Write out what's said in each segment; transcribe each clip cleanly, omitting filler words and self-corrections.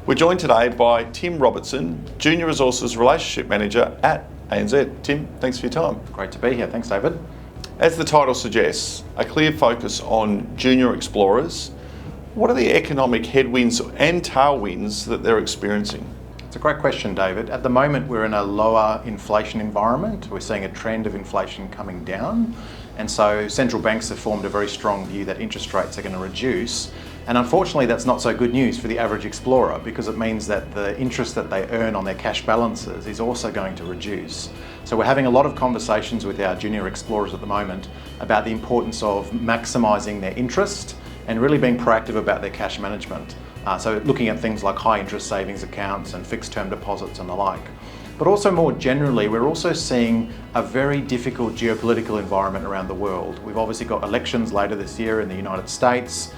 We're joined today by Tim Robertson, Junior Resources Relationship Manager at ANZ. Tim, thanks for your time. Great to be here. Thanks, David. As the title suggests, a clear focus on junior explorers. What are the economic headwinds and tailwinds that they're experiencing? It's a great question, David. At the moment, we're in a lower inflation environment. We're seeing a trend of inflation coming down. And so central banks have formed a very strong view that interest rates are going to reduce. And unfortunately, that's not so good news for the average explorer, because it means that the interest that they earn on their cash balances is also going to reduce. So we're having a lot of conversations with our junior explorers at the moment about the importance of maximising their interest and really being proactive about their cash management. So looking at things like high interest savings accounts and fixed term deposits and the like. But also more generally, we're also seeing a very difficult geopolitical environment around the world. We've obviously got elections later this year in the United States.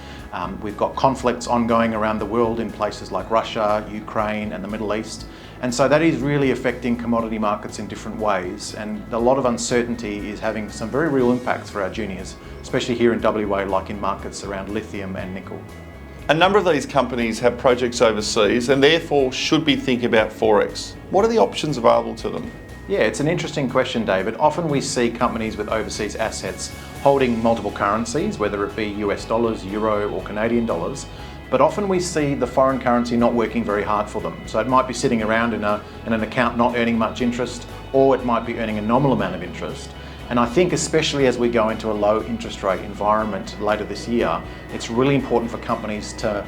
We've got conflicts ongoing around the world in places like Russia, Ukraine and the Middle East. And so that is really affecting commodity markets in different ways. And a lot of uncertainty is having some very real impacts for our juniors, especially here in WA, like in markets around lithium and nickel. A number of these companies have projects overseas and therefore should be thinking about Forex. What are the options available to them? Yeah, it's an interesting question, David. Often we see companies with overseas assets holding multiple currencies, whether it be US dollars, euro or Canadian dollars, but often we see the foreign currency not working very hard for them. So it might be sitting around in an account not earning much interest, or it might be earning a nominal amount of interest. And I think especially as we go into a low interest rate environment later this year, it's really important for companies to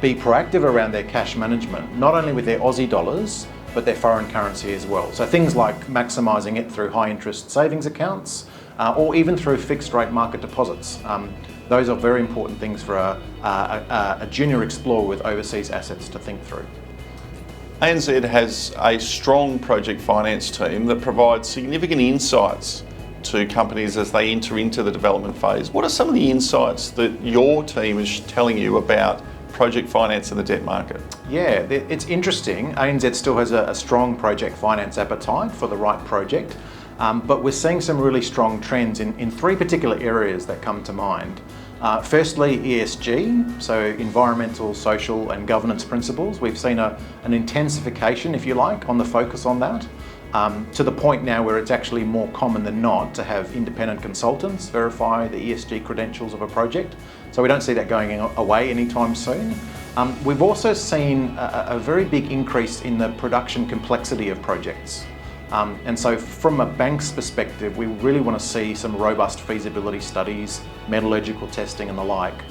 be proactive around their cash management, not only with their Aussie dollars, but their foreign currency as well. So things like maximising it through high interest savings accounts, or even through fixed rate market deposits. Those are very important things for a junior explorer with overseas assets to think through. ANZ has a strong project finance team that provides significant insights to companies as they enter into the development phase. What are some of the insights that your team is telling you about project finance in the debt market? Yeah, it's interesting. ANZ still has a strong project finance appetite for the right project, but we're seeing some really strong trends in three particular areas that come to mind. Firstly, ESG, so environmental, social and governance principles. We've seen an intensification, if you like, on the focus on that, to the point now where it's actually more common than not to have independent consultants verify the ESG credentials of a project. So we don't see that going away anytime soon. We've also seen a very big increase in the production complexity of projects. And so from a bank's perspective, we really want to see some robust feasibility studies, metallurgical testing and the like.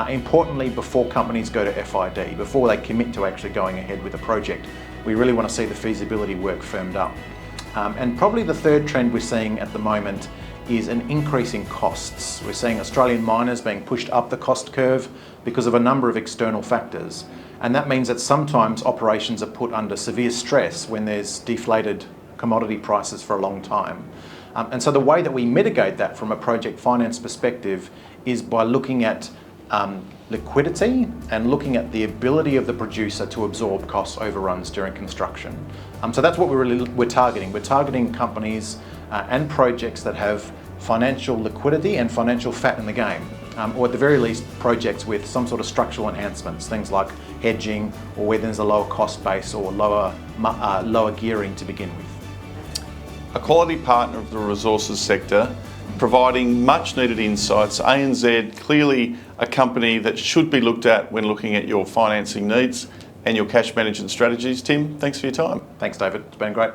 Importantly, before companies go to FID, before they commit to actually going ahead with a project, we really want to see the feasibility work firmed up. And probably the third trend we're seeing at the moment is an increase in costs. We're seeing Australian miners being pushed up the cost curve because of a number of external factors. And that means that sometimes operations are put under severe stress when there's deflated commodity prices for a long time. And so the way that we mitigate that from a project finance perspective is by looking at liquidity and looking at the ability of the producer to absorb cost overruns during construction. So that's what we're targeting. We're targeting companies and projects that have financial liquidity and financial fat in the game, or at the very least projects with some sort of structural enhancements, things like hedging, or where there's a lower cost base or lower gearing to begin with. A quality partner of the resources sector, providing much needed insights. ANZ, clearly a company that should be looked at when looking at your financing needs and your cash management strategies. Tim, thanks for your time. Thanks, David. It's been great.